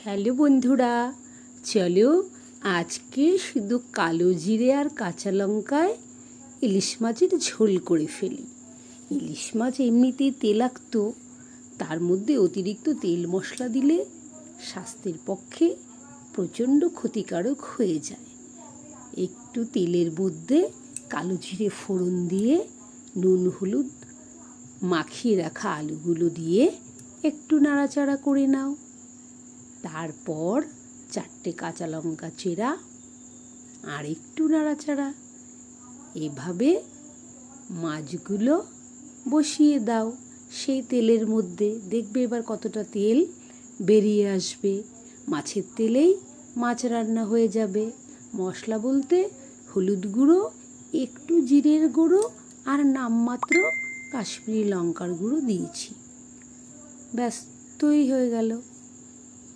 Hello বন্ধুরা, চলো আজকে শুধু কালো জিরে আর কাঁচা লঙ্কায় ইলিশ মাছের ঝোল করে ফেলি। ইলিশ মাছ এমনিতেই তেলাক্ত, তার মধ্যে অতিরিক্ত তেল মশলা দিলে স্বাস্থ্যের পক্ষে প্রচণ্ড ক্ষতিকারক হয়ে যায়। একটু তেলের মধ্যে কালো জিরে ফোড়ন দিয়ে নুন হলুদ মাখিয়ে রাখা আলুগুলো দিয়ে একটু নাড়াচাড়া করে নাও। তারপর 4টে কাঁচা লঙ্কা চেরা আর একটু নাড়াচাড়া। এভাবে মাছগুলো বসিয়ে দাও সেই তেলের মধ্যে। দেখবে এবার কতটা তেল বেরিয়ে আসবে। মাছের তেলেই মাছ রান্না হয়ে যাবে। মশলা বলতে হলুদ গুঁড়ো, একটু জিরের গুঁড়ো আর নামমাত্র কাশ্মীরি লঙ্কার গুঁড়ো দিয়েছি। ব্যাস, তৈরি হয়ে গেল।